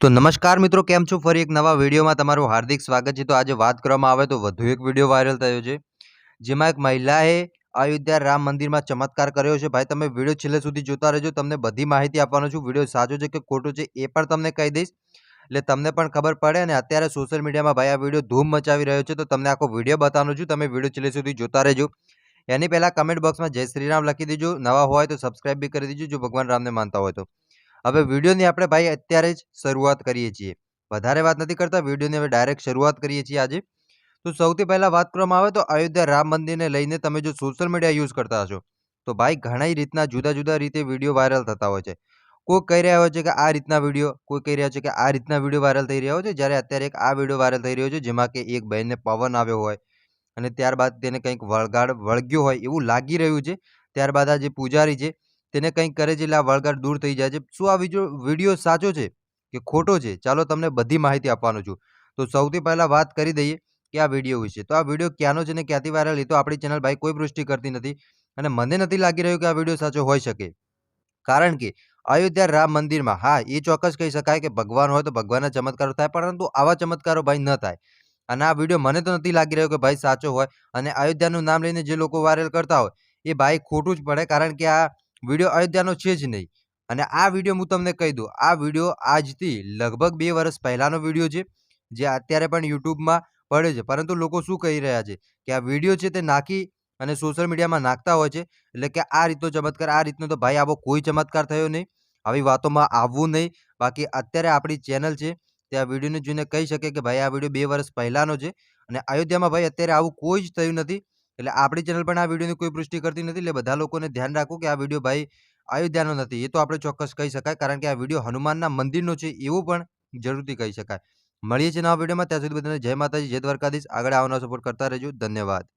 તો નમસ્કાર મિત્રો, કેમ છો? ફરી એક નવા વિડીયોમાં તમારું હાર્દિક સ્વાગત છે. તો આજે વાત કરવામાં આવે તો વધુ એક વિડીયો વાયરલ થયો છે, જેમાં એક મહિલાએ અયોધ્યા રામ મંદિરમાં ચમત્કાર કર્યો છે. ભાઈ તમે વિડીયો છેલ્લે સુધી જોતા રહેજો, તમને બધી માહિતી આપવાનો છું. વિડીયો સાચો છે કે ખોટો છે એ પણ તમને કહી દઈશ, એટલે તમને પણ ખબર પડે. અને અત્યારે સોશિયલ મીડિયામાં ભાઈ આ વિડીયો ધૂમ મચાવી રહ્યો છે, તો તમને આખો વિડીયો બતાવવાનો છું. તમે વિડીયો છેલ્લે સુધી જોતા રહેજો. એની પહેલા કમેન્ટ બોક્સમાં જય શ્રી રામ લખી દેજો. નવા હોય તો સબસ્ક્રાઇબ બી કરી દેજો, જો ભગવાન રામને માનતા હોય તો. હવે વિડીયોની આપણે ભાઈ અત્યારે જ શરૂઆત કરીએ છીએ. વધારે વાત નથી કરતા, વિડીયોની હવે ડાયરેક્ટ શરૂઆત કરીએ છીએ આજે. તો સૌથી પહેલા વાત કરવામાં આવે તો અયોધ્યા રામ મંદિરને લઈને તમે જો સોશિયલ મીડિયા યુઝ કરતા હશો, તો ભાઈ ઘણી રીતના જુદા-જુદા રીતે વિડીયો વાયરલ થતા હોય છે. કોઈ કહી રહ્યા હોય છે કે આ રીતના વિડીયો, કોઈ કહી રહ્યા છે કે આ રીતના વિડીયો વાયરલ થઈ રહ્યા હોય છે. જ્યારે અત્યારે એક આ વિડીયો વાયરલ થઈ રહ્યો છે, જેમાં કે એક બહેનને પવન આવ્યો હોય અને ત્યારબાદ તેને કંઈક વળગ્યો હોય એવું લાગી રહ્યું છે. ત્યારબાદ આ જે પૂજારી છે તેને કંઈક કરે છે, એટલે આ વળગાડ દૂર થઈ જાય છે. શું આ વિડીયો સાચો છે કે ખોટો છે? ચાલો તમને બધી માહિતી આપવાનો છું. તો સૌથી પહેલા વાત કરી દઈએ કે આ વિડીયો વિશે. તો આ વિડીયો ક્યાંનો છે ને ક્યાંથી વાયરલ? એ તો આપણી ચેનલ ભાઈ કોઈ પુષ્ટિ કરતી નથી, અને મને નથી લાગી રહ્યું કે આ વિડીયો સાચો હોઈ શકે. કારણ કે અયોધ્યા રામ મંદિરમાં હા, એ ચોક્કસ કહી શકાય કે ભગવાન હોય તો ભગવાનના ચમત્કારો થાય, પરંતુ આવા ચમત્કારો ભાઈ ન થાય. અને આ વિડીયો મને તો નથી લાગી રહ્યો કે ભાઈ સાચો હોય. અને અયોધ્યાનું નામ લઈને જે લોકો વાયરલ કરતા હોય એ ભાઈ ખોટું જ પડે, કારણ કે આ વિડીયો અયોધ્યાનો છે જ નહીં. અને આ વિડીયો હું તમને કહી દઉં, આ વિડીયો આજથી લગભગ 2 વર્ષ પહેલાનો વિડીયો છે, જે અત્યારે પણ યુટ્યુબમાં પડ્યો છે. પરંતુ લોકો શું કહી રહ્યા છે કે આ વિડીયો છે તે નાખી અને સોશિયલ મીડિયામાં નાખતા હોય છે, એટલે કે આ રીતનો ચમત્કાર, આ રીતનો. તો ભાઈ આવો કોઈ ચમત્કાર થયો નહીં, આવી વાતોમાં આવવું નહીં. બાકી અત્યારે આપણી ચેનલ છે તે આ વિડીયોને જોઈને કહી શકે કે ભાઈ આ વિડીયો 2 વર્ષ પહેલાનો છે, અને અયોધ્યામાં ભાઈ અત્યારે આવું કોઈ જ થયું નથી. એટલે આપણી ચેનલ પણ આ વિડીયોની કોઈ પુષ્ટિ કરતી નથી. એટલે બધા લોકોને ધ્યાન રાખવું કે આ વિડીયો ભાઈ અયોધ્યાનો નથી, એ તો આપણે ચોક્કસ કહી શકાય, કારણ કે આ વિડીયો હનુમાનના મંદિરનો છે એવું પણ જરૂરથી કહી શકાય. મળીએ છીએ નવા વિડીયોમાં, ત્યાં સુધી બધાને જય માતાજી, જય દ્વારકાધીશ. આગળ આવવાનો સપોર્ટ કરતા રહેજો. ધન્યવાદ.